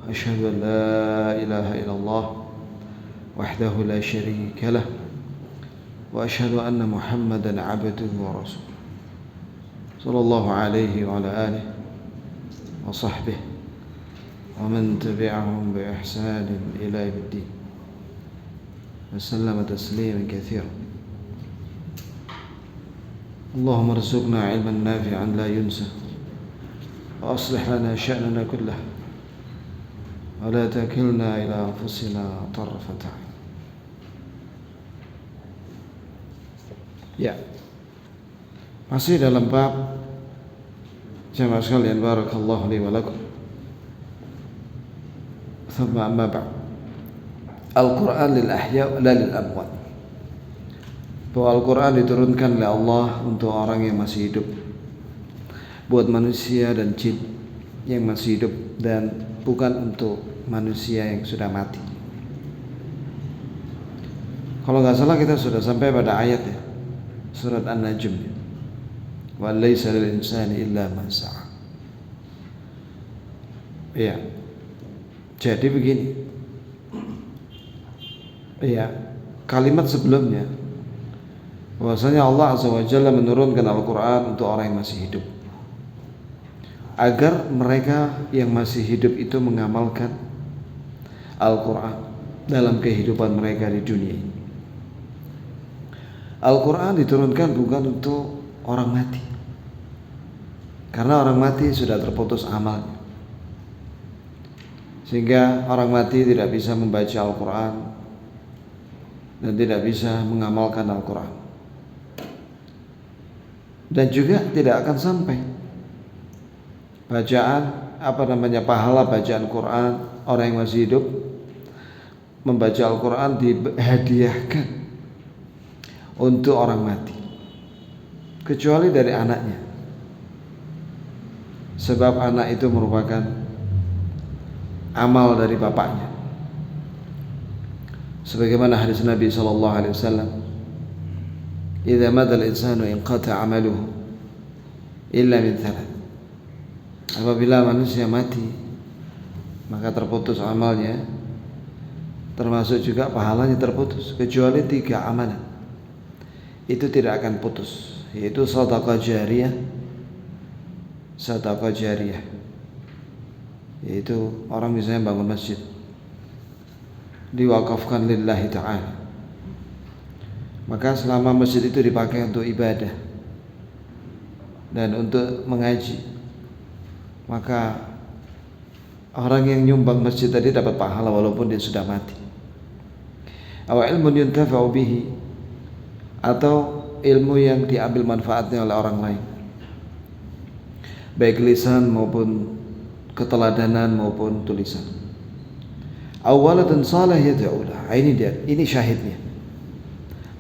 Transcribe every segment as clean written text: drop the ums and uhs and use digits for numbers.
أشهد أن لا إله إلا الله وحده لا شريك له وأشهد أن محمدا عبده ورسوله صلى الله عليه وعلى آله وصحبه ومن تبعهم بإحسان إلى يوم الدين وسلم تسليما كثيرا. اللهم ارزقنا علما نافعا لا ينسى وأصلح لنا شأننا كله ولا تكلنا إلى أنفسنا طرفة عين. Ya, masih dalam bab jamaah sekalian, barakallahu li wa lakum. Thumma amma ba'd. Al-Quran lil ahya' la lil amwat. Bahwa Al-Quran diturunkan oleh Allah untuk orang yang masih hidup, buat manusia dan jin yang masih hidup, dan bukan untuk manusia yang sudah mati. Kalau nggak salah kita sudah sampai pada ayat ya, surat An-Najm, wa laysa lil insani illa ma sa'a. Ya, jadi begini. Ya, kalimat sebelumnya bahwasanya Allah Azza wa Jalla menurunkan Al-Quran untuk orang yang masih hidup, agar mereka yang masih hidup itu mengamalkan Al-Quran dalam kehidupan mereka di dunia ini. Al-Quran diturunkan bukan untuk orang mati, karena orang mati sudah terputus amalnya, sehingga orang mati tidak bisa membaca Al-Quran dan tidak bisa mengamalkan Al-Quran, dan juga tidak akan sampai pahala bacaan Quran orang yang masih hidup membaca Al-Quran dihadiahkan untuk orang mati, kecuali dari anaknya, sebab anak itu merupakan amal dari bapaknya, sebagaimana hadis Nabi SAW, idza mata al-insanu inqata 'amaluhu illa min thalath. Apabila manusia mati, maka terputus amalnya, termasuk juga pahalanya terputus, kecuali 3 amalan. Itu tidak akan putus, yaitu sedekah jariyah, yaitu orang misalnya bangun masjid diwakafkan lillahi ta'ala, maka selama masjid itu dipakai untuk ibadah dan untuk mengaji, maka orang yang nyumbang masjid tadi dapat pahala walaupun dia sudah mati. Aw ilmun yuntafa'u bihi, atau ilmu yang diambil manfaatnya oleh orang lain, baik lisan maupun keteladanan maupun tulisan. Awaladun salih yad'ulah, ini syahidnya,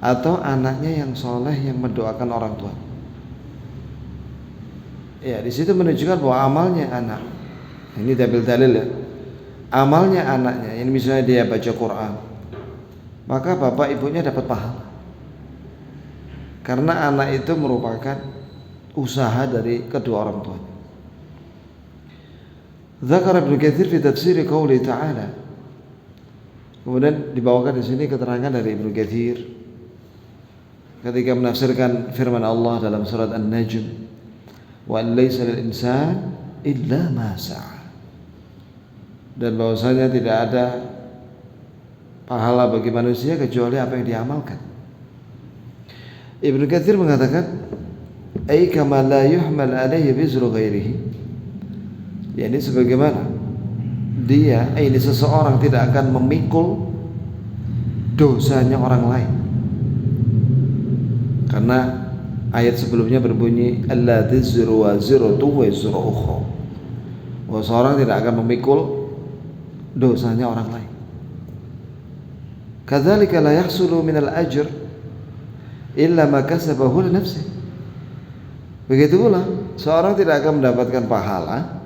atau anaknya yang soleh yang mendoakan orang tua. Ya, di situ menunjukkan bahwa amalnya anak. Ini dalil ya. Amalnya anaknya, ini misalnya dia baca Quran, maka bapak ibunya dapat pahala, karena anak itu merupakan usaha dari kedua orang tua. Dzakara Ibnu Katsir fi tafsir qouli ta'ala. Kemudian dibawakan di sini keterangan dari Ibnu Katsir ketika menafsirkan firman Allah dalam surat An-Najm, wa laysa lil insan illa ma sa'a, dan bahwasanya tidak ada pahala bagi manusia kecuali apa yang diamalkan. Ibnu Katsir mengatakan, ai kama la yuhmal alaihi bizru ghairihi, yakni sebagaimana ini seseorang tidak akan memikul dosanya orang lain, karena ayat sebelumnya berbunyi alla tazru wazratu wazra ukhra, bahwa seorang tidak akan memikul dosanya orang lain. Kadzalika la yahsulu minal ajr illa ma kasabahu li nafsi. Begitu pula seorang tidak akan mendapatkan pahala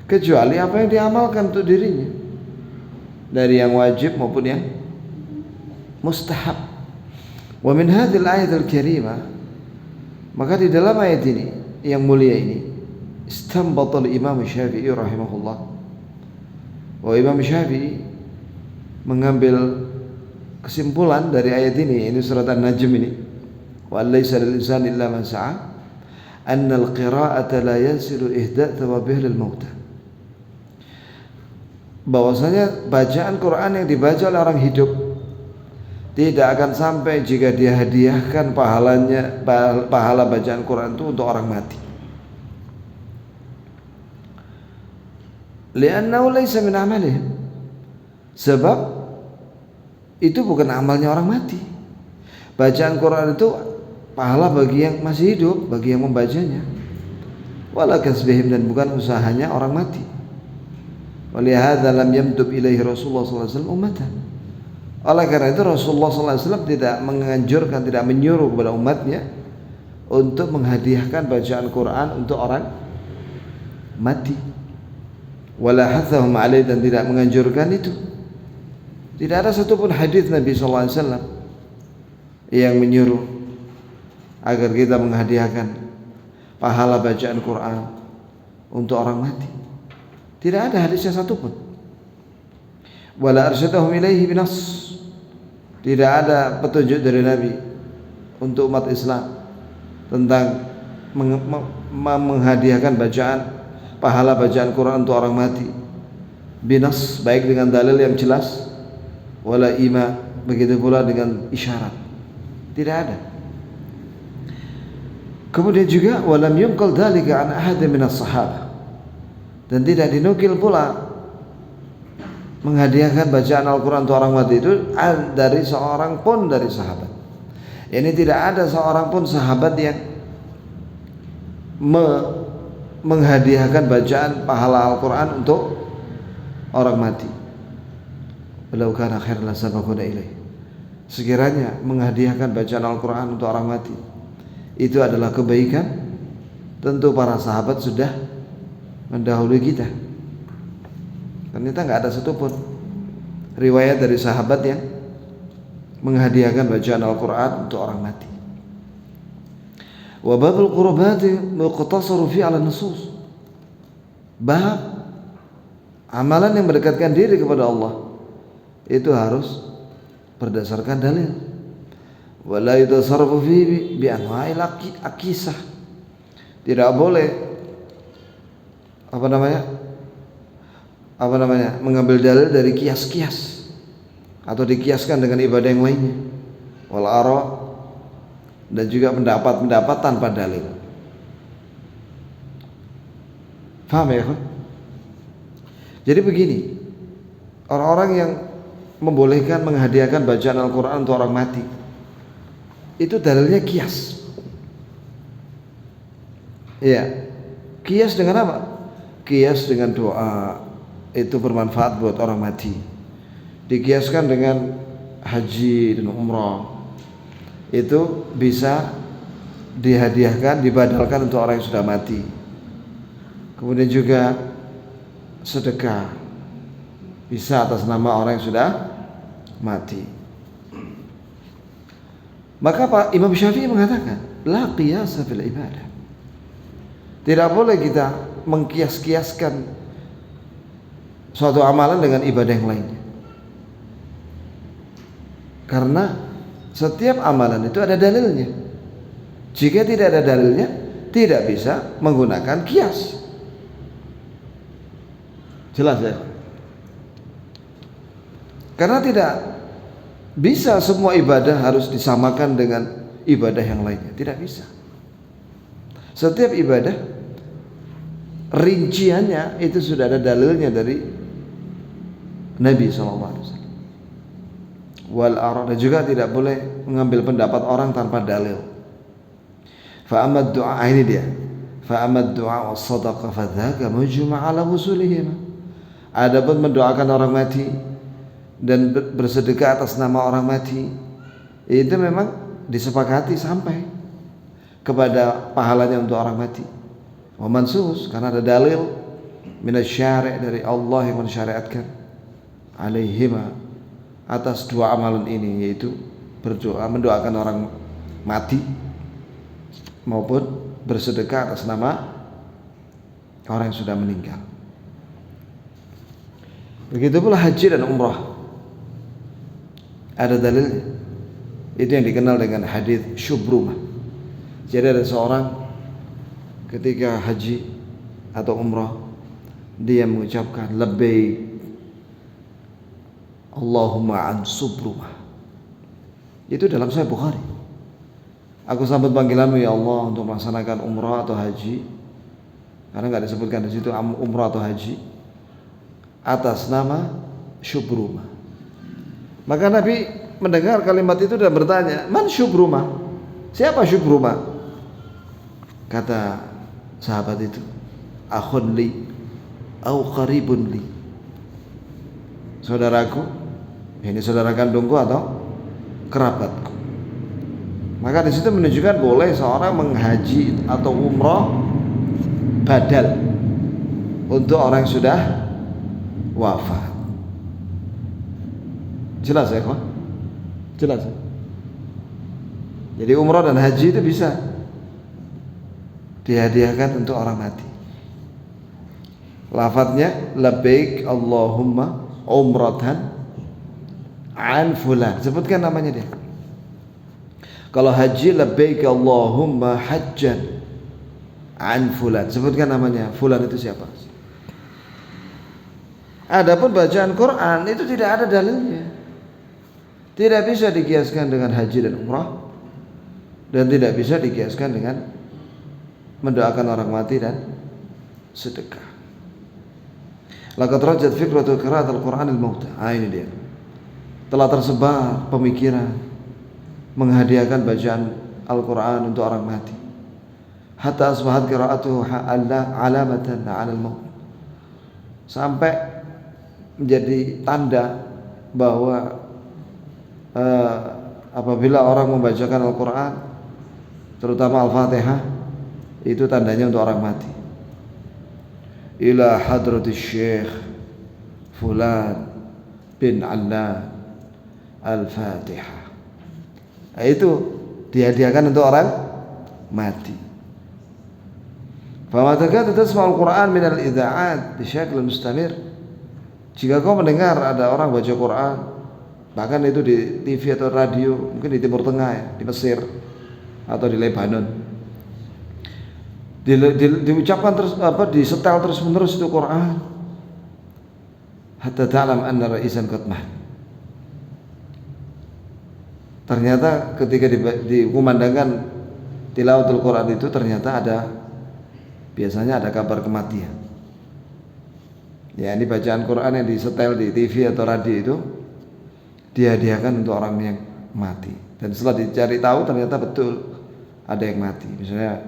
kecuali apa yang diamalkan untuk dirinya, dari yang wajib maupun yang mustahab. Wa min hadhil ayatil karimah, maka di dalam ayat ini yang mulia ini, istanbata Imam Syafi'i rahimahullah, Imam Syafi'i mengambil kesimpulan dari ayat ini surat An-Najm ini, wa laysa lil insani illa ma sa'a, anna al-qira'ata la yasilu ihda' thawabih lil mauta. Bahwasanya bacaan Quran yang dibaca oleh orang hidup tidak akan sampai jika dia hadiahkan pahala bacaan Quran itu untuk orang mati. Li'annahu laysa min amalihim, sebab itu bukan amalnya orang mati. Bacaan Quran itu pahala bagi yang masih hidup, bagi yang membacanya. Wala kasbihim, dan bukan usahanya orang mati. Walihadza lam yamtub ilaihi Rasulullah sallallahu alaihi wasallam ummatan. Oleh karena itu Rasulullah sallallahu alaihi wasallam tidak menganjurkan, tidak menyuruh kepada umatnya untuk menghadiahkan bacaan Quran untuk orang mati. Wala hathahum alaihi, dan tidak menganjurkan itu. Tidak ada satupun hadis Nabi sallallahu alaihi wasallam yang menyuruh agar kita menghadiahkan pahala bacaan Quran untuk orang mati. Tidak ada hadisnya satupun. Wala arsyadahum ilaihi binas, tidak ada petunjuk dari Nabi untuk umat Islam tentang menghadiahkan pahala bacaan Quran untuk orang mati binas, baik dengan dalil yang jelas, wala ima, begitu pula dengan isyarat. Tidak ada. Kemudian juga walam yunqal dzalika an ahadin minas sahabah, dan tidak dinukil pula menghadiahkan bacaan Al-Quran untuk orang mati itu dari seorang pun dari sahabat. Ini tidak ada seorang pun sahabat yang menghadiahkan bacaan pahala Al-Quran untuk orang mati. Walau kana khairan lasabaquna ilaih. Sekiranya menghadiahkan bacaan Al-Quran untuk orang mati itu adalah kebaikan, tentu para sahabat sudah mendahului kita. Ternyata nggak ada satupun riwayat dari sahabat yang menghadiahkan bacaan Al-Quran untuk orang mati. Wa babul qurbati muqtasaru fi ala nusus. Bab amalan yang mendekatkan diri kepada Allah itu harus berdasarkan dalil. Wa la yutasarrafu fi bi anwa'il akisah. Tidak boleh mengambil dalil dari kias-kias atau dikiaskan dengan ibadah yang lainnya, wal ara, dan juga pendapat-pendapat tanpa dalil. Faham ya? Jadi begini, orang-orang yang membolehkan menghadiahkan bacaan Al-Quran untuk orang mati itu dalilnya kias. Iya, kias dengan apa? Kias dengan doa itu bermanfaat buat orang mati. Dikiaskan dengan haji dan umrah, itu bisa dihadiahkan, dibadalkan untuk orang yang sudah mati. Kemudian juga sedekah bisa atas nama orang yang sudah mati. Maka Pak Imam Syafi'i mengatakan, la qiyasa fil ibadah. Tidak boleh kita mengkias-kiaskan suatu amalan dengan ibadah yang lainnya. Karena setiap amalan itu ada dalilnya. Jika tidak ada dalilnya, tidak bisa menggunakan kias. Jelas ya? Karena tidak bisa semua ibadah harus disamakan dengan ibadah yang lainnya. Tidak bisa. Setiap ibadah rinciannya itu sudah ada dalilnya dari Nabi SAW. Wal ara, dan juga tidak boleh mengambil pendapat orang tanpa dalil. Fa'amad du'a, ini dia. Fa'amad du'a was sadaqah fadzaka mujma' ala wusulihima. Adapun mendoakan orang mati dan bersedekah atas nama orang mati, itu memang disepakati sampai kepada pahalanya untuk orang mati. Wa mansus, karena ada dalil minasyari' dari Allah yang mensyariatkan alaihima, atas dua amalan ini, yaitu berdoa, mendoakan orang mati maupun bersedekah atas nama orang yang sudah meninggal. Begitu pula haji dan umrah. Ada dalilnya. Itu yang dikenal dengan hadis syubrumah. Jadi ada seorang ketika haji atau umrah, dia mengucapkan labbaik Allahumma an subrumah. Itu dalam Sahih Bukhari. Aku sambut panggilanmu ya Allah untuk melaksanakan umrah atau haji. Karena nggak disebutkan di situ umrah atau haji atas nama syubrumah. Maka Nabi mendengar kalimat itu dan bertanya, man syubrumah? Siapa syubrumah? Kata sahabat itu, akhun li au qaribun li. Saudaraku, ini saudara kandungku atau kerabatku. Maka di situ menunjukkan boleh seorang menghaji atau umrah badal untuk orang yang sudah wafat. Jelas ya kawan? Jelas ya? Jadi umrah dan haji itu bisa dihadiahkan untuk orang mati. Lafadznya labbaik Allahumma umratan an fulan. Sebutkan namanya dia. Kalau haji labbaik Allahumma hajjan an fulan. Sebutkan namanya. Fulan itu siapa? Adapun bacaan Quran itu tidak ada dalilnya. Tidak bisa dikiaskan dengan haji dan umrah, dan tidak bisa dikiaskan dengan mendoakan orang mati dan sedekah. Laqad rajat fikratu qiraatul Qur'anil mauta. Ini dia. Telah tersebar pemikiran menghadiahkan bacaan Al-Qur'an untuk orang mati. Hatta asbahat qiraatuhu alamatan 'alal maut. Sampai menjadi tanda bahwa apabila orang membacakan Al-Quran, terutama Al-Fatihah, itu tandanya untuk orang mati. Ila hadratis Syekh Fulan bin Allan Al-Fatihah. Itu dihadiahkan untuk orang mati. Fama takadu tasma'ul Quran min al-idha'at bisyakl mustamir. Jika kau mendengar ada orang baca Quran, bahkan itu di TV atau radio, mungkin di Timur Tengah ya, di Mesir atau di Lebanon, diucapkan terus disetel terus menerus itu Quran, hatta ta'lam anna ra'isan qad mat. Ternyata ketika dikumandangkan tilawatul Quran itu ternyata biasanya ada kabar kematian. Ya, ini bacaan Quran yang disetel di TV atau radio itu dihadiahkan untuk orang yang mati. Dan setelah dicari tahu ternyata betul ada yang mati, misalnya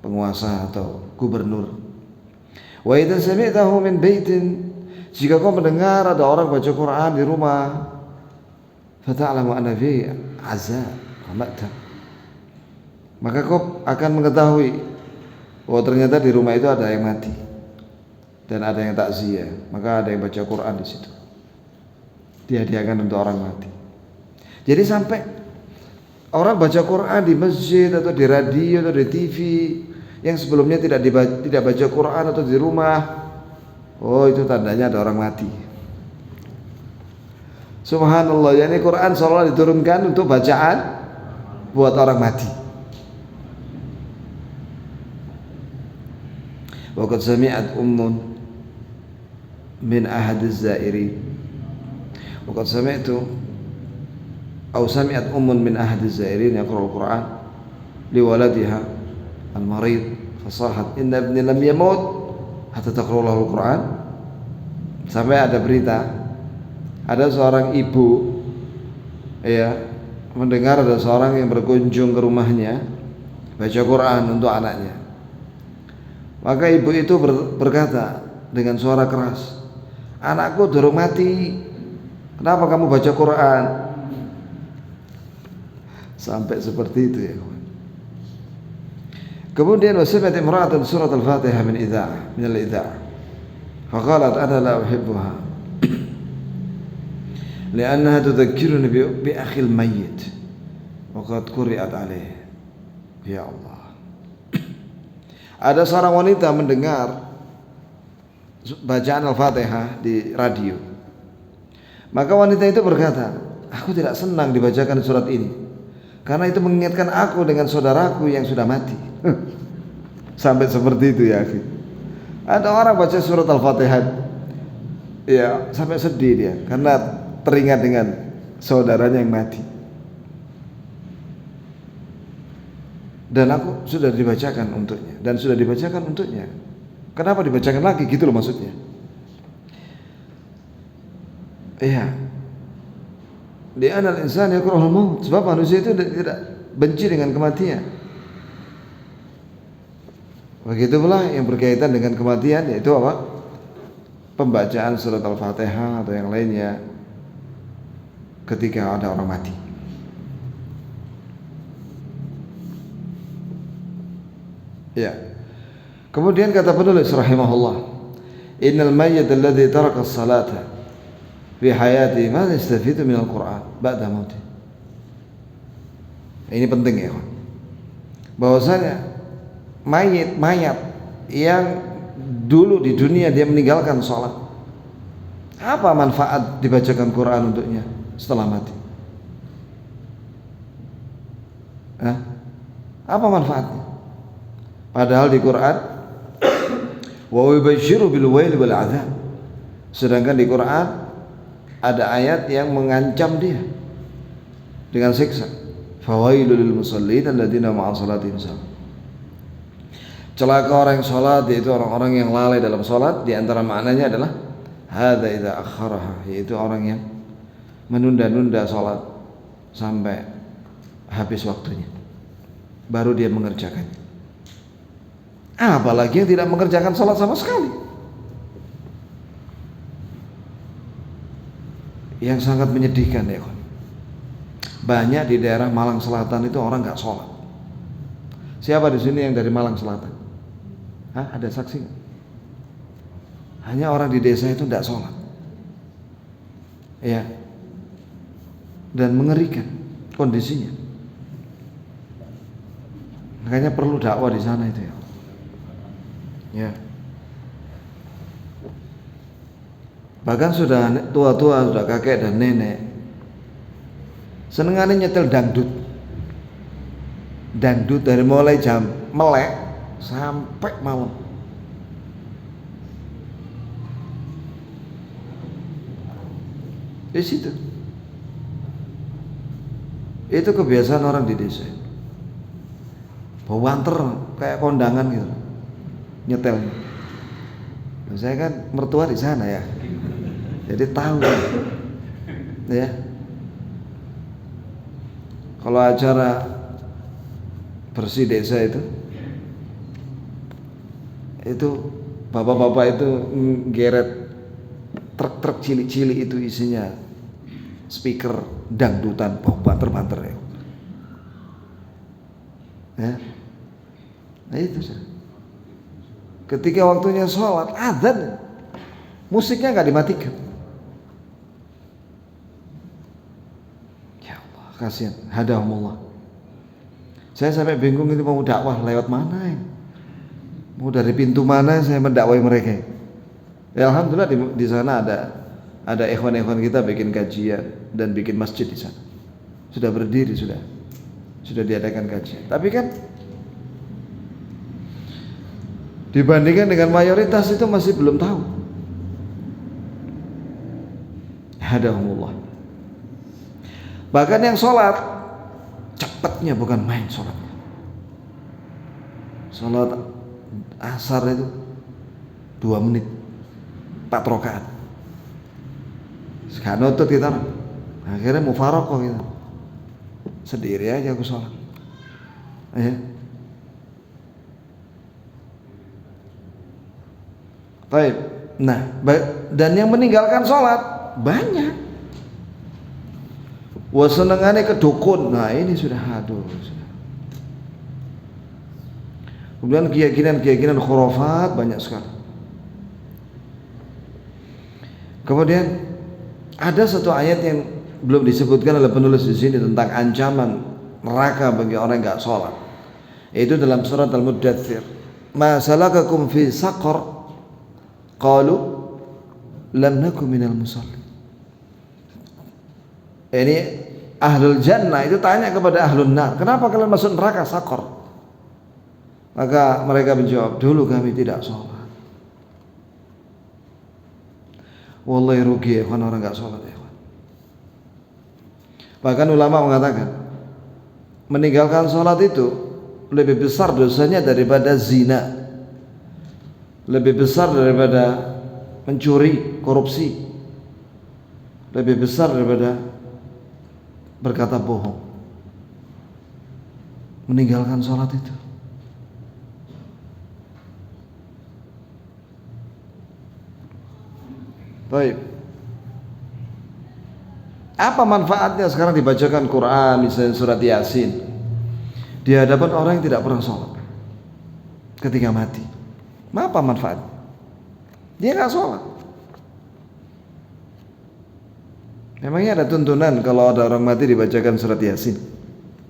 penguasa atau gubernur. Wa idza sami'tahu min baitin, jika kau mendengar ada orang baca Quran di rumah, fata'lamu anna fi azab wa ma'tab, maka kau akan mengetahui bahwa ternyata di rumah itu ada yang mati dan ada yang takziah, maka ada yang baca Quran di situ, dihadiahkan untuk orang mati. Jadi sampai orang baca Quran di masjid atau di radio atau di TV yang sebelumnya tidak baca Quran atau di rumah, oh itu tandanya ada orang mati. Subhanallah, yakni Quran seolah diturunkan untuk bacaan buat orang mati. Waqad sami'at ummun min ahadiz zairin. Waqad sami'tu aw sami'at ummun min ahadiz zairin yaqra'ul Qur'an li waladiha al-marid fasahat inna ibni lam yamut hatta taqra'u lahu al-Qur'an. Sampai ada berita ada seorang ibu ya mendengar ada seorang yang berkunjung ke rumahnya baca Quran untuk anaknya. Maka ibu itu berkata dengan suara keras, "Anakku durung mati, kenapa kamu baca Quran?" Sampai seperti itu ya kawan. Kemudian wasimat imra'atan surat al-Fatihah min al-idha'ah. Faqalat ana la uhibbuha li'annaha tudhakkiruni bi akhi al-mayyit wa qad quri'at alayhi. Ya Allah. Ada seorang wanita mendengar bacaan Al-Fatihah di radio. Maka wanita itu berkata, aku tidak senang dibacakan surat ini karena itu mengingatkan aku dengan saudaraku yang sudah mati. Sampai seperti itu ya akhi. Ada orang baca surat Al-Fatihah ya sampai sedih dia karena teringat dengan saudaranya yang mati. Dan aku sudah dibacakan untuknya dan sudah dibacakan untuknya. Kenapa dibacakan lagi gitu loh maksudnya. Iya. Di anal insan yakrahul maut, sebab manusia itu tidak benci dengan kematian. Begitu pula yang berkaitan dengan kematian, yaitu apa? Pembacaan surat Al-Fatihah atau yang lainnya ketika ada orang mati. Ya. Kemudian kata penulis rahimahullah, innal mayyit alladhi taraka as-salata fi hayati ma yastafidu min al-Qur'an ba'da mautih. Ini penting ya, bahwasanya mayat yang dulu di dunia dia meninggalkan sholat, apa manfaat dibacakan Quran untuknya setelah mati? Apa manfaatnya? Padahal di Quran wa yubashiru bil wail wal adzab, sedangkan di Quran ada ayat yang mengancam dia dengan siksa. Fawailul lil musallin alladziina ma'a salatihim sahun. Celaka orang yang salat, yaitu orang-orang yang lalai dalam salat. Di antara maknanya adalah hadza idza akharaha, yaitu orang yang menunda-nunda salat sampai habis waktunya baru dia mengerjakannya. Apalagi yang tidak mengerjakan salat sama sekali. Yang sangat menyedihkan ya. Banyak di daerah Malang Selatan itu orang nggak sholat. Siapa di sini yang dari Malang Selatan? Ada saksi? Hanya orang di desa itu nggak sholat. Ya. Dan mengerikan kondisinya. Makanya perlu dakwah di sana itu ya. Ya. Bahkan sudah tua-tua, sudah kakek dan nenek, senengannya nyetel dangdut. Dangdut dari mulai jam melek sampai malam. Di situ. Itu kebiasaan orang di desa. Bawanter kayak kondangan gitu. Nyetelnya. Saya kan mertua di sana ya. Jadi tahu. Ya. Kalau acara bersih desa itu bapak-bapak itu geret truk-truk cilik-cilik itu isinya speaker dangdutan, banter-banter ya. Ya. Nah itu sih. Ketika waktunya sholat, adzan, musiknya nggak dimatikan. Ya Allah, kasihan. Hadahumullah. Saya sampai bingung itu mau dakwah lewat mana ya? Mau dari pintu mana saya mendakwai mereka? Ya alhamdulillah di sana ada ikhwan-ikhwan kita bikin kajian dan bikin masjid di sana. Sudah berdiri sudah diadakan kajian. Tapi kan dibandingkan dengan mayoritas itu masih belum tahu. Hadahumullah. Bahkan yang sholat cepatnya bukan main sholatnya. Sholat asar itu 2 menit 4 rakaat. Sekarang nutut kita, akhirnya mufarokoh kita. Sendiri aja aku sholat. Ya. Baik. Nah, dan yang meninggalkan sholat banyak. Wasenengane ke dukun. Nah, ini sudah aduh. Kemudian keyakinan khurafat banyak sekali. Kemudian ada satu ayat yang belum disebutkan oleh penulis di sini tentang ancaman neraka bagi orang yang enggak sholat. Itu dalam surat Al-Muddatsir. Ma salakakum fi saqar? Qalu lam naku minal musallin. Ini ahlul jannah itu tanya kepada ahlun nar, kenapa kalian masuk neraka sakor? Maka mereka menjawab, dulu kami tidak sholat. Wallahi rugi ya orang nggak sholat ya. Bahkan ulama mengatakan meninggalkan sholat itu lebih besar dosanya daripada zina, lebih besar daripada mencuri, korupsi, lebih besar daripada berkata bohong. Meninggalkan sholat itu. Baik. Apa manfaatnya sekarang dibacakan Quran, misalnya surat Yasin, di hadapan orang yang tidak pernah sholat ketika mati? Apa manfaat? Dia nggak sholat. Memangnya ada tuntunan kalau ada orang mati dibacakan surat Yasin?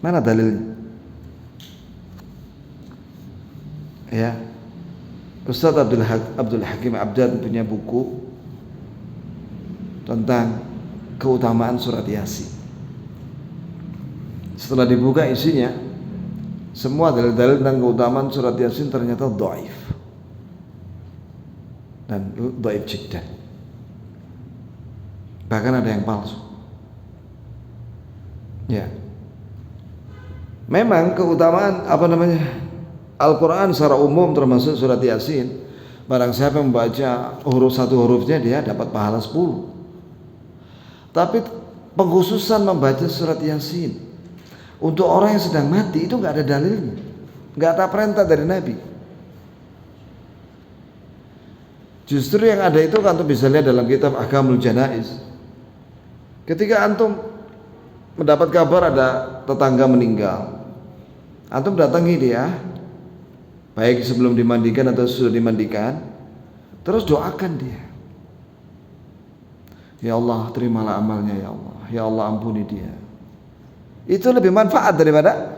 Mana dalilnya? Ya, Ustaz Abdul Hakim Abdan punya buku tentang keutamaan surat Yasin. Setelah dibuka isinya, semua dalil-dalil tentang keutamaan surat Yasin ternyata dhaif. Dan dhaif jiddan. Bahkan ada yang palsu. Ya. Memang keutamaan Al-Quran secara umum termasuk surat Yasin, barang siapa membaca huruf satu hurufnya dia dapat pahala 10. Tapi pengkhususan membaca surat Yasin untuk orang yang sedang mati itu nggak ada dalilnya, nggak ada perintah dari Nabi. Justru yang ada itu kan antum bisa lihat dalam kitab Ahkamul Janaiz. Ketika antum mendapat kabar ada tetangga meninggal, antum datangi dia, baik sebelum dimandikan atau sudah dimandikan, terus doakan dia. Ya Allah, terimalah amalnya ya Allah. Ya Allah, ampuni dia. Itu lebih manfaat daripada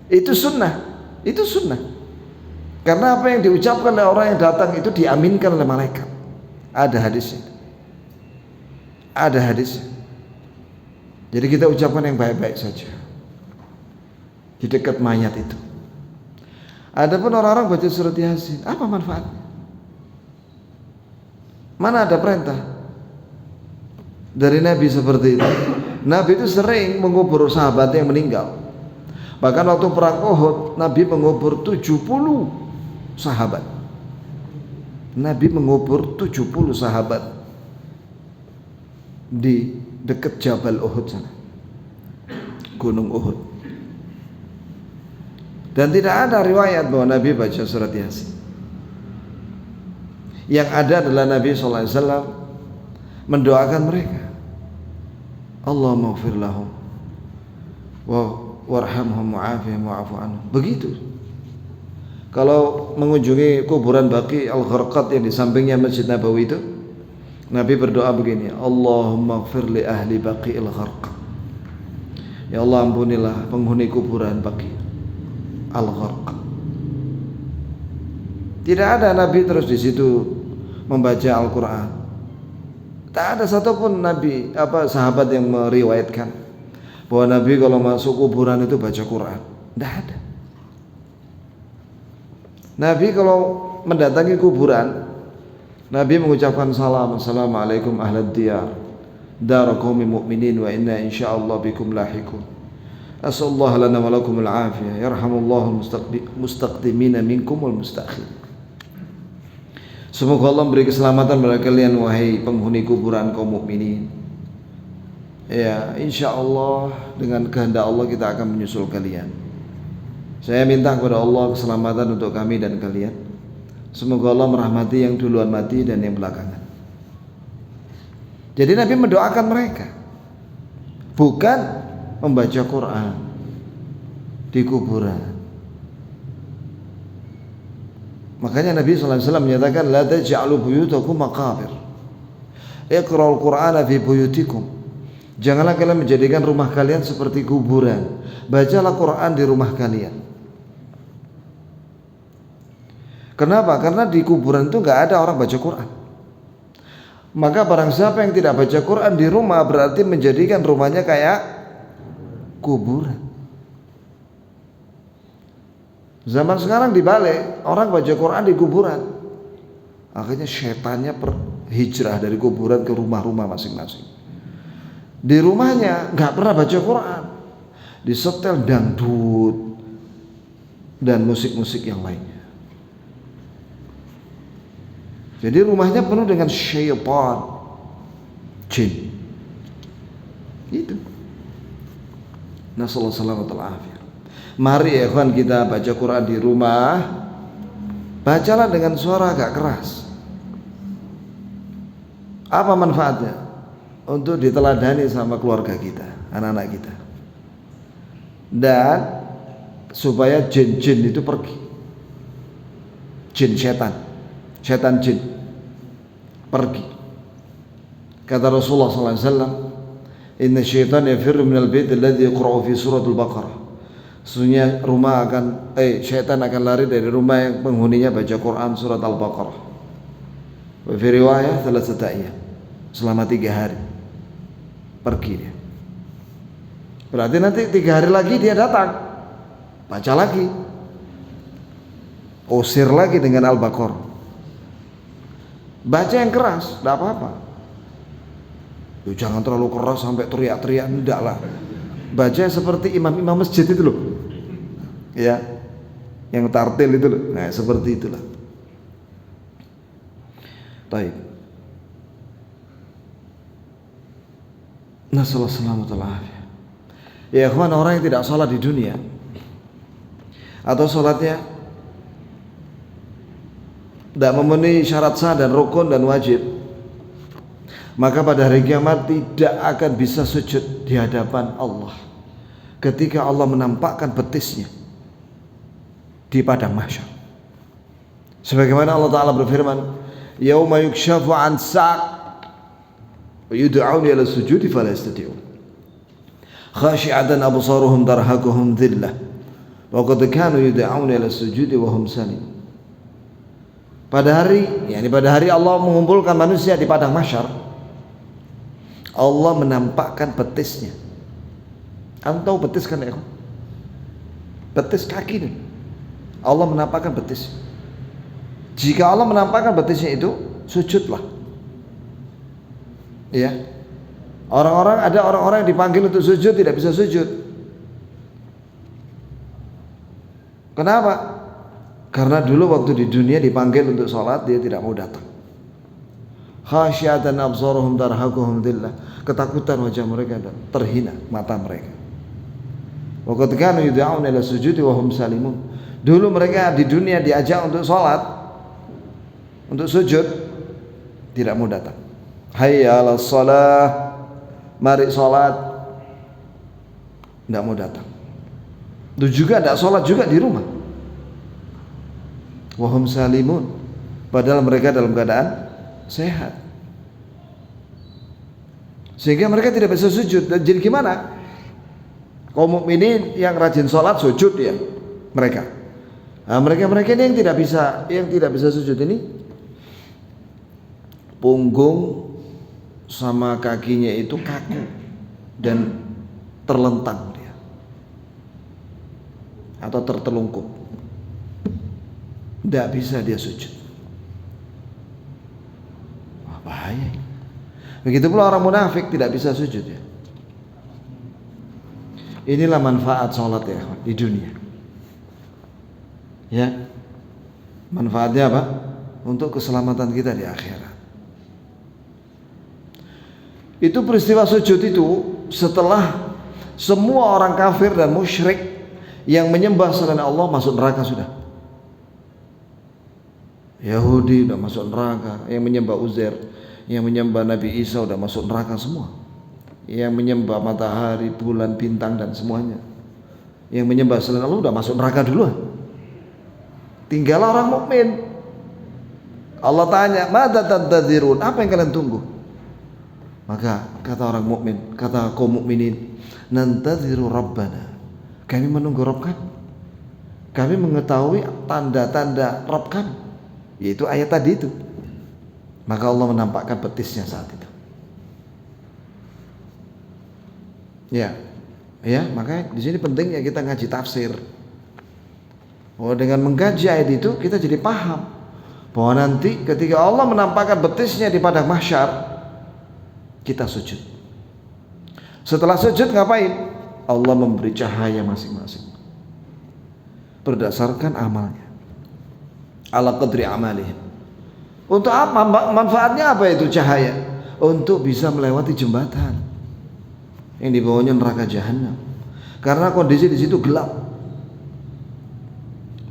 itu sunnah. Itu sunnah. Karena apa yang diucapkan oleh orang yang datang itu diaminkan oleh malaikat. Ada hadisnya. Ada hadisnya. Jadi kita ucapkan yang baik-baik saja di dekat mayat itu. Adapun orang-orang baca surat Yasin, apa manfaatnya? Mana ada perintah dari Nabi seperti itu? Nabi itu sering mengubur sahabat yang meninggal. Bahkan waktu perang Uhud, Nabi mengubur 70 sahabat. Nabi mengubur 70 sahabat di dekat Jabal Uhud sana, Gunung Uhud. Dan tidak ada riwayat bahwa Nabi baca surat Yasin. Yang ada adalah Nabi SAW mendoakan mereka, Allahumma ighfir lahum warhamhum wa'afihim wa'afu anhum. Begitu. Kalau mengunjungi kuburan Baqi Al-Gharqad yang di sampingnya Masjid Nabawi itu, Nabi berdoa begini, Allahumma ighfir li ahli Baqi Al-Gharqad. Ya Allah, ampunilah penghuni kuburan Baqi Al-Gharqad. Tidak ada Nabi terus di situ membaca Al-Quran. Tak ada satupun Nabi sahabat yang meriwayatkan bahwa Nabi kalau masuk kuburan itu baca Quran. Tidak ada. Nabi kalau mendatangi kuburan, Nabi mengucapkan salam, Assalamualaikum ahlad diyar, dar qaumi mu'minin wa inna insyaallah bikum lahiqun. Asallahu lana wa lakumul afiyah, yarhamullahu mustaqdimina minkum wal mustakhir. Semoga Allah memberi keselamatan kepada kalian wahai penghuni kuburan kaum mukminin. Ya, insyaallah dengan kehendak Allah kita akan menyusul kalian. Saya minta kepada Allah keselamatan untuk kami dan kalian. Semoga Allah merahmati yang duluan mati dan yang belakangan. Jadi Nabi mendoakan mereka, bukan membaca Quran di kuburan. Makanya Nabi SAW menyatakan, la taj'alu buyutakum maqabir, iqra'ul Qur'ana fi buyutikum. Janganlah kalian menjadikan rumah kalian seperti kuburan. Bacalah Quran di rumah kalian. Kenapa? Karena di kuburan itu nggak ada orang baca Quran. Maka barang siapa yang tidak baca Quran di rumah berarti menjadikan rumahnya kayak kuburan. Zaman sekarang dibalik, orang baca Quran di kuburan. Akhirnya setannya hijrah dari kuburan ke rumah-rumah masing-masing. Di rumahnya nggak pernah baca Quran, disetel dangdut dan musik-musik yang lainnya. Jadi rumahnya penuh dengan syaitan, jin. Itu. Nasallahu alaihi wasallam. Mari ya ikhwan, kita baca Quran di rumah. Bacalah dengan suara agak keras. Apa manfaatnya? Untuk diteladani sama keluarga kita, anak-anak kita. Dan supaya jin-jin itu pergi. Jin setan jin pergi. Kata Rasulullah sallallahu alaihi wasallam, "Inna syaitan yafirru minal bait alladhi yaqra'u fi suratul Baqarah." Sesungguhnya syaitan akan lari dari rumah yang penghuninya baca Quran surat Al-Baqarah. Wa fi riwayah thalathata ayyam. Selama 3 hari pergi dia. Berarti nanti 3 hari lagi dia datang, baca lagi, usir lagi dengan Al-Baqarah. Baca yang keras, tidak apa-apa. Jangan terlalu keras sampai teriak-teriak, tidak lah. Baca seperti imam-imam masjid itu loh, ya, yang tartil itu loh. Nah seperti itulah. Baik. Nasallallahu alaihi wasallam. Ya ikhwan, orang yang tidak sholat di dunia atau sholatnya tidak memenuhi syarat sah dan rukun dan wajib, maka pada hari kiamat tidak akan bisa sujud di hadapan Allah ketika Allah menampakkan betisnya di padang mahsyar. Sebagaimana Allah Ta'ala berfirman, "Yauma yukshafu an saq wa yud'auna ila sujudi fala yastati'un khashi'atan absaruhum tarhaquhum dhillah wa qad kanu yud'auna ila sujudi wa hum salim." Pada hari Allah mengumpulkan manusia di padang mahsyar, Allah menampakkan betisnya. Anda tahu betis kan ya? Betis kaki nih. Allah menampakkan betis. Jika Allah menampakkan betisnya itu, sujudlah. Ya. Ada orang-orang yang dipanggil untuk sujud tidak bisa sujud. Kenapa? Karena dulu waktu di dunia dipanggil untuk sholat, dia tidak mau datang. Khasyatan absaruhum tarhaquhum dhillah. Ketakutan wajah mereka dan terhina mata mereka. Wa qad kanu yud'auna ila sujudi wa hum salimun. Dulu mereka di dunia diajak untuk sholat, untuk sujud, tidak mau datang. Hayya 'alas shalah, mari sholat, tidak mau datang. Itu juga tidak sholat juga di rumah. Wahum salimun, padahal mereka dalam keadaan sehat, sehingga mereka tidak bisa sujud. Dan jadi gimana? Kaum mukminin yang rajin sholat sujud ya mereka. Nah, mereka ini yang tidak bisa sujud ini, punggung sama kakinya itu kaku dan terlentang dia atau tertelungkup. Tidak bisa dia sujud. Wah, bahaya. Begitu pula orang munafik tidak bisa sujud ya. Inilah manfaat sholat ya di dunia. Ya, manfaatnya apa? Untuk keselamatan kita di akhirat. Itu peristiwa sujud itu setelah semua orang kafir dan musyrik yang menyembah selain Allah masuk neraka sudah. Yahudi udah masuk neraka, yang menyembah Uzair, yang menyembah Nabi Isa udah masuk neraka semua. Yang menyembah matahari, bulan, bintang dan semuanya, yang menyembah selain Allah udah masuk neraka duluan. Tinggal orang mukmin. Allah tanya, "Madza tantadzirun?" Apa yang kalian tunggu? Maka kata orang mukmin, kata kaum mukminin, "Nantadziru Rabbana." Kami menunggu Rabb kami. Kami mengetahui tanda-tanda Rabb kami. yaitu ayat tadi itu. Maka Allah menampakkan betisnya saat itu. Ya, makanya di sini pentingnya kita ngaji tafsir. Oh, dengan mengkaji ayat itu kita jadi paham bahwa nanti ketika Allah menampakkan betisnya di padang mahsyar, kita sujud. Setelah sujud ngapain? Allah memberi cahaya masing-masing berdasarkan amalnya. Ala qadri amalihim. Untuk apa? Manfaatnya apa itu cahaya? Untuk bisa melewati jembatan yang di bawahnya neraka jahanam. Karena kondisi di situ gelap.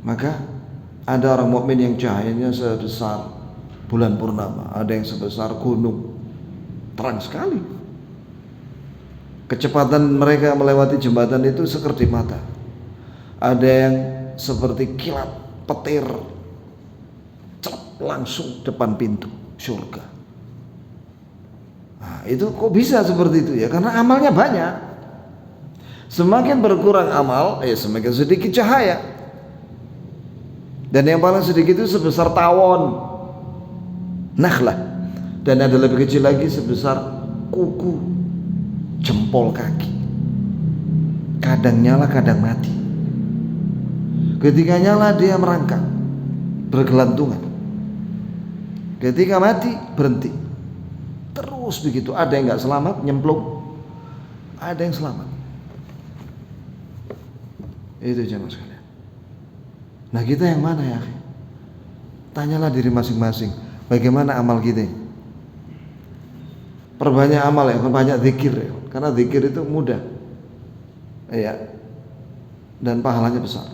Maka ada orang mukmin yang cahayanya sebesar bulan purnama, ada yang sebesar gunung, terang sekali. Kecepatan mereka melewati jembatan itu sekedip mata. Ada yang seperti kilat petir, langsung depan pintu surga. Nah, itu kok bisa seperti itu ya? Karena amalnya banyak. Semakin berkurang amal, semakin sedikit cahaya. Dan yang paling sedikit itu sebesar tawon, nakhlah. Dan ada lebih kecil lagi sebesar kuku jempol kaki. Kadang nyala, kadang mati. Ketika nyala dia merangkak, bergelantungan. Ketika mati berhenti. Terus begitu. Ada yang nggak selamat, nyemplung. Ada yang selamat. Itu jemaah sekalian. Nah, kita yang mana ya? Tanyalah diri masing-masing. Bagaimana amal kita? Perbanyak amal ya, perbanyak zikir ya. Karena zikir itu mudah. Ya. Dan pahalanya besar.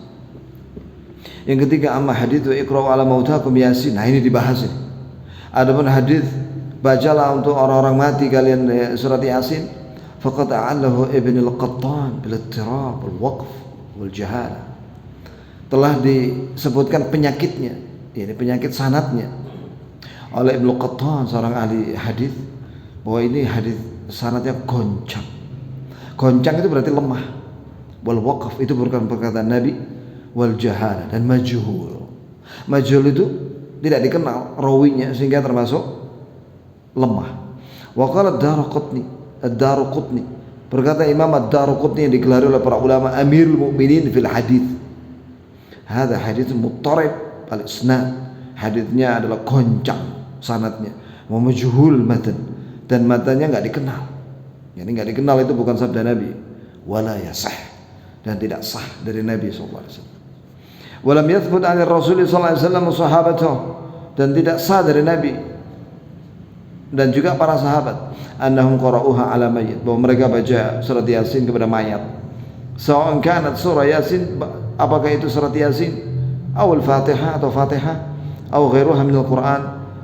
Yang ketiga, amma hadithu iqra'u ala mautakum yasin. Nah, ini dibahas ini. Adapun hadis bacalah untuk orang-orang mati kalian surat Yasin, faqad a'allahu Ibn al-Qattan bil ittirab wal waqf wal jahalah. Telah disebutkan penyakitnya, ini penyakit sanadnya oleh Ibnu Qattan, seorang ahli hadis, bahwa ini hadis sanadnya goncang. Goncang itu berarti lemah. Wal waqf itu bukan perkataan Nabi, wal jahalah dan majhul. Majhul itu tidak dikenal rawinya sehingga termasuk lemah. Wa qala ad-Daruqutni, berkata Imam ad-Daruqutni yang digelari oleh para ulama Amirul Mukminin fil hadis. Hadza hadits muttarib al-isnad. Hadisnya adalah goncang sanadnya. Wa majhul matan, dan matanya enggak dikenal. Yani enggak dikenal itu bukan sabda Nabi. Wala yasah, dan tidak sah dari Nabi sallallahu alaihi wasallam. Walam yathbut 'an Rasul sallallahu alaihi wasallam sahabatuh, dan tidak sah dari Nabi dan juga para sahabat annahum qara'uha 'ala mayyit, bahwa mereka baca surat Yasin kepada mayat. Sawa'an kanat surah Yasin, apakah itu surat Yasin, atau Al-Fatihah atau Fatihah, atau ghairuha minal Quran,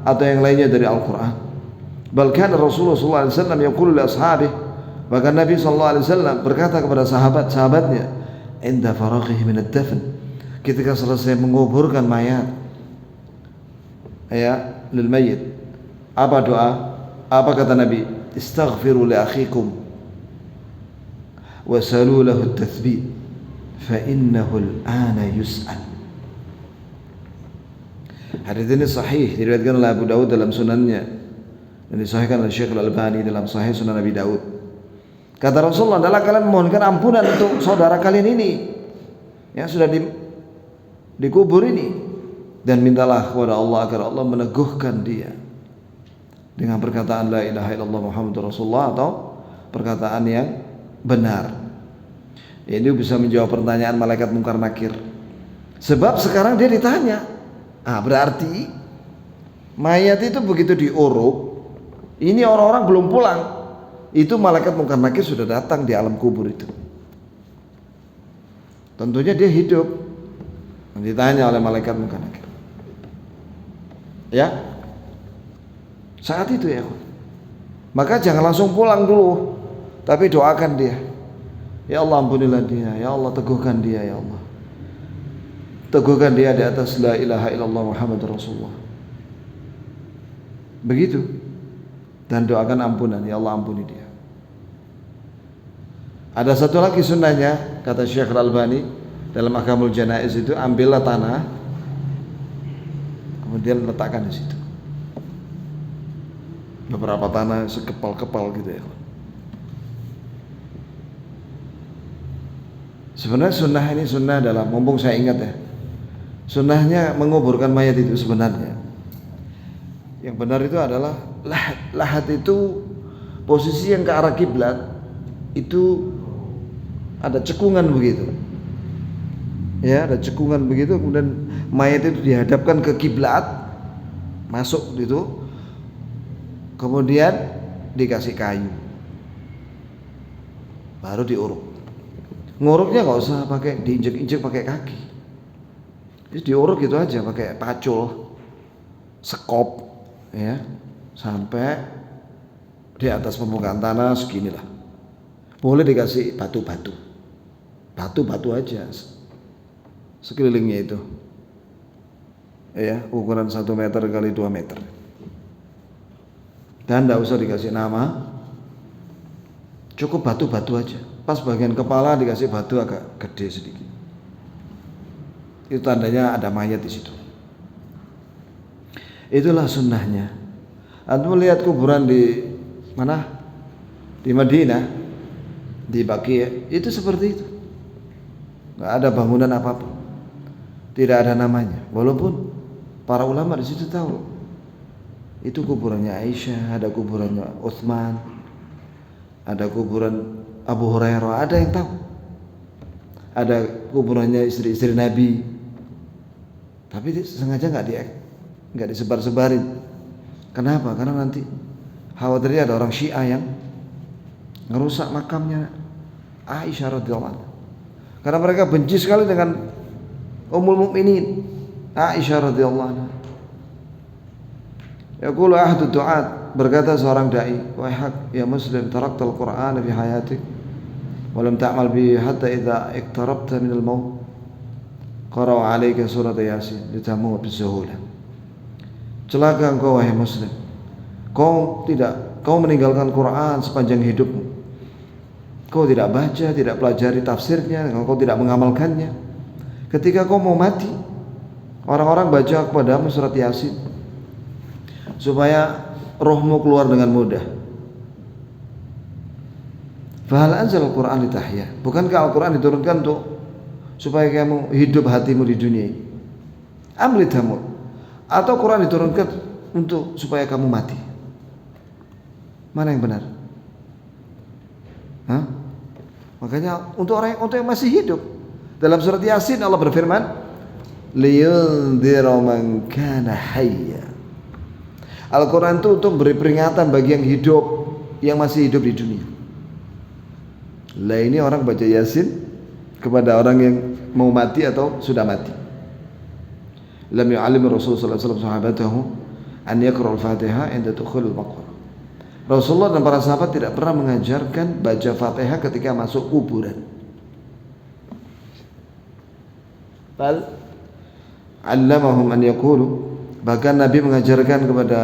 atau yang lainnya dari Al-Quran. Bal kana Rasulullah sallallahu alaihi wasallam yaqulu li ashabihi, bahkan Nabi sallallahu alaihi wasallam berkata kepada sahabat-sahabatnya inda faraghihi min ad-dafn, ketika selesai menguburkan mayat, ya, lil mayyit, apa doa? Apa kata Nabi? Istaghfiru li akhikum wa salu lahu at-tathbit fa innahu al-ana yus'al. Hadis ini sahih, diriwayatkan oleh Abu Dawud dalam sunannya dan disahihkan oleh Syekh Al-Albani dalam Sahih Sunan Abi Dawud. Kata Rasulullah, adalah kalian memohonkan ampunan untuk saudara kalian ini yang sudah dikubur ini, dan mintalah kepada Allah agar Allah meneguhkan dia dengan perkataan la ilaha illallah Muhammadur Rasulullah, atau perkataan yang benar. Ini bisa menjawab pertanyaan malaikat mungkar nakir. Sebab sekarang dia ditanya. Berarti mayat itu begitu diuruk, ini orang-orang belum pulang, itu malaikat mungkar nakir sudah datang di alam kubur itu. Tentunya dia hidup. Ditanya oleh malaikat mungkar nakir. Ya, saat itu ya. Maka jangan langsung pulang dulu, tapi doakan dia. Ya Allah, ampunilah dia. Ya Allah, teguhkan dia. Ya Allah, teguhkan dia di atas la ilaha illallah Muhammadur Rasulullah. Begitu. Dan doakan ampunan. Ya Allah, ampuni dia. Ada satu lagi sunnahnya, kata Syekh Al-Albani dalam Ahkamul Janaiz itu, ambillah tanah, kemudian kemudian letakkan di situ. Beberapa tanah sekepal-kepal gitu ya. Sebenarnya sunnah ini sunnah dalam, mumpung saya ingat ya, sunnahnya menguburkan mayat itu sebenarnya yang benar itu adalah lahat itu posisi yang ke arah kiblat, itu ada cekungan begitu ya, ada cekungan begitu, kemudian mayat itu dihadapkan ke kiblat, masuk gitu, kemudian dikasih kayu, baru diuruk. Nguruknya nggak usah pakai diinjek-injek pakai kaki, just diuruk gitu aja pakai pacul, sekop ya, sampai di atas permukaan tanah segini lah. Boleh dikasih batu-batu aja sekelilingnya itu ya, ukuran 1 meter kali 2 meter, dan tidak usah dikasih nama, cukup batu-batu aja. Pas bagian kepala dikasih batu agak gede sedikit, itu tandanya ada mayat di situ. Itulah sunnahnya. Antum lihat kuburan di mana, di Madinah, di Baqi', itu seperti itu, nggak ada bangunan apapun, tidak ada namanya, walaupun para ulama di situ tahu itu kuburannya Aisyah, ada kuburannya Utsman, ada kuburan Abu Hurairah, ada yang tahu, ada kuburannya istri-istri Nabi, tapi sengaja nggak disebar-sebarin. Kenapa? Karena nanti khawatirnya ada orang Syiah yang ngerusak makamnya Aisyah radhiyallahu anha, karena mereka benci sekali dengan Ummul Mukminin Aisyah radhiyallahu anha. Yaqulu ahadu du'at, berkata seorang dai, wahak ya muslim, taraktal Qur'ana fi hayatik wa lam ta'mal bihi hatta idza iqtarabta min al-maut qara'u 'alaika surat Yasin litamut bisuhulah. Celaka engkau wahai muslim, kau meninggalkan Quran sepanjang hidupmu, kau tidak baca, tidak pelajari tafsirnya, kau tidak mengamalkannya. Ketika kau mau mati, orang-orang baca kepadamu surat Yasin supaya rohmu keluar dengan mudah. Fahal anzal Al-Quran litahya, bukankah Al-Quran diturunkan untuk supaya kamu hidup hatimu di dunia ini? Am litamut, atau Quran diturunkan untuk supaya kamu mati? Mana yang benar? Hah? Makanya untuk yang masih hidup, dalam surat Yasin Allah berfirman, liyundhira man kana hayya. Al-Quran itu untuk beri peringatan bagi yang hidup, yang masih hidup di dunia. Lah ini orang baca Yasin kepada orang yang mau mati atau sudah mati. Lam yu'allim Rasulullah sallallahu alaihi wasallam sahabatahu an yaqra al-Fatihah inda dukhul al-maqbara. Rasulullah dan para sahabat tidak pernah mengajarkan baca Fatihah ketika masuk kuburan. Bal 'allamahum an yaqulu, bahkan Nabi mengajarkan kepada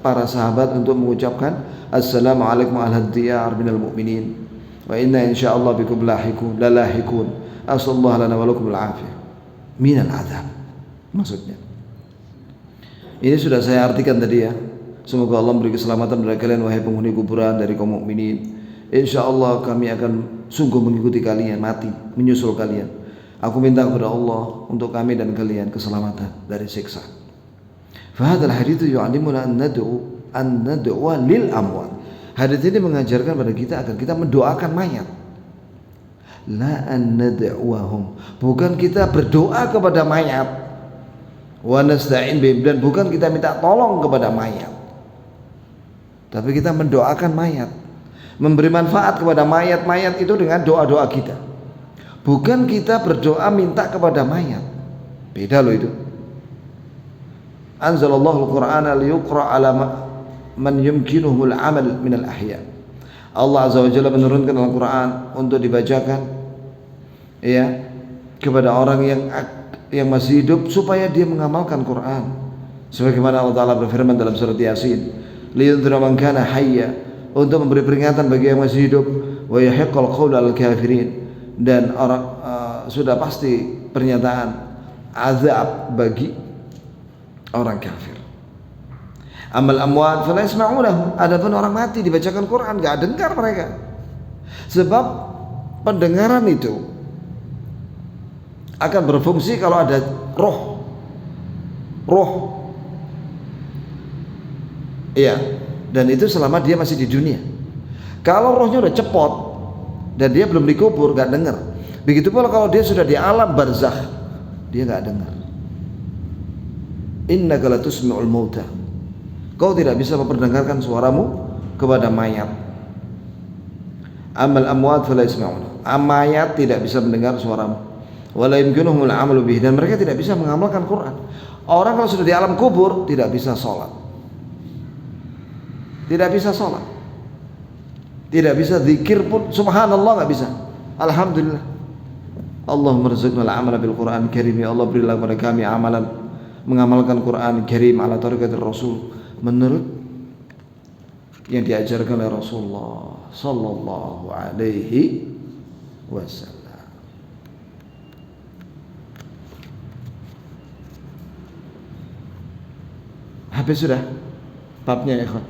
para sahabat untuk mengucapkan assalamualaikum ala diyar minal mu'minin wa inna insyaallah bikum lahikun asallallahu lana wa lakum al-afiyah minal adab. Maksudnya ini sudah saya artikan tadi ya. Semoga Allah memberi keselamatan kepada kalian wahai penghuni kuburan dari kaum mukminin. Insyaallah kami akan sungguh mengikuti kalian, mati menyusul kalian. Aku minta kepada Allah untuk kami dan kalian keselamatan dari siksa. Fahadal hadits yu'allimuna an nad'u lil amwat. Hadits ini mengajarkan pada kita agar kita mendoakan mayat. La an nad'uhum, bukan kita berdoa kepada mayat. Wa nasta'in bihim, dan bukan kita minta tolong kepada mayat. Tapi kita mendoakan mayat, memberi manfaat kepada mayat-mayat itu dengan doa-doa kita. Bukan kita berdoa minta kepada mayat. Beda loh itu. Anzalallahu al-Qur'ana liyuqra ala man yumkinuhul amal minal ahya. Allah Azza wa Jalla menurunkan Al-Quran untuk dibacakan ya kepada orang yang masih hidup supaya dia mengamalkan Quran. Sebagaimana Allah Ta'ala berfirman dalam surat Yasin, liyundhira man kana hayya, untuk memberi peringatan bagi yang masih hidup, wa yahiqqal qaul al kafirin, dan sudah pasti pernyataan azab bagi orang kafir. Amal amwat fala yasma'unahu. Adapun orang mati dibacakan Quran enggak dengar mereka. Sebab pendengaran itu akan berfungsi kalau ada roh. Iya, dan itu selama dia masih di dunia. Kalau rohnya udah cepot dan dia belum dikubur, gak dengar. Begitu pula kalau dia sudah di alam barzakh, dia gak dengar. Innaka latusmi'ul mauta. Kau tidak bisa memperdengarkan suaramu kepada mayat. Amal amwat fala yasma'un. Mayat tidak bisa mendengar suaramu. Wala yumkinuhumul 'amalu bihi, dan mereka tidak bisa mengamalkan Quran. Orang kalau sudah di alam kubur tidak bisa sholat, tidak bisa sholat, tidak bisa zikir pun, subhanallah nggak bisa. Alhamdulillah, Allahumma rzuqna al-amala bil Quran karim. Ya Allah, berilah kepada kami amalan mengamalkan Quran karim ala tariqatir Rasul, menurut yang diajarkan oleh Rasulullah sallallahu alaihi wasallam. Habis sudah babnya ya ikhwan.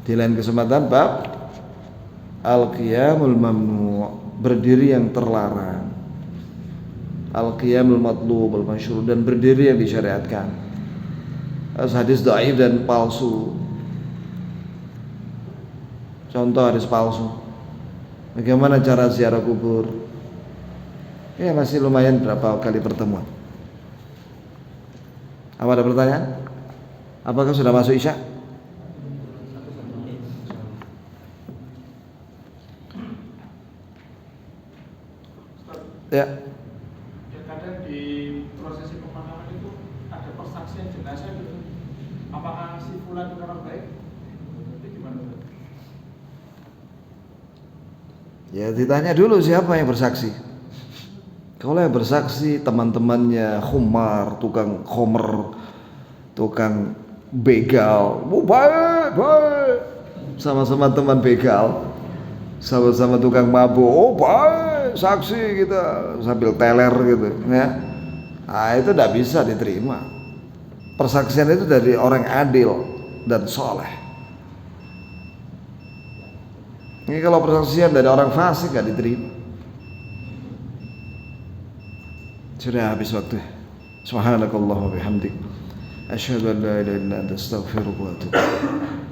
Di lain kesempatan bab al-qiyamul mamnu', berdiri yang terlarang, al-qiyamul matlub al-masyhur, dan berdiri yang disyariatkan. Hadis dhaif dan palsu. Contoh hadis palsu. Bagaimana cara ziarah kubur? Ya masih lumayan berapa kali pertemuan. Apa ada pertanyaan? Apakah sudah masuk Isya? Ya. Kadang di prosesi pemakaman itu ada persaksian jenazah gitu. Apakah si fulan itu orang baik? Itu gimana? Ya ditanya dulu siapa yang bersaksi. Kalau yang bersaksi teman-temannya khumar, tukang khomer, tukang begal, baik, sama-sama teman begal, sama-sama tukang mabuk, baik, saksi kita sambil teler gitu, ya. Nah itu tidak bisa diterima. Persaksian itu dari orang adil dan soleh. Ini kalau persaksian dari orang fasik gak diterima. Sudah habis waktu. Subhanakallahumma bihamdik, asyhadu an la ilaha illa anta, astaghfiruka wa atubu ilaik.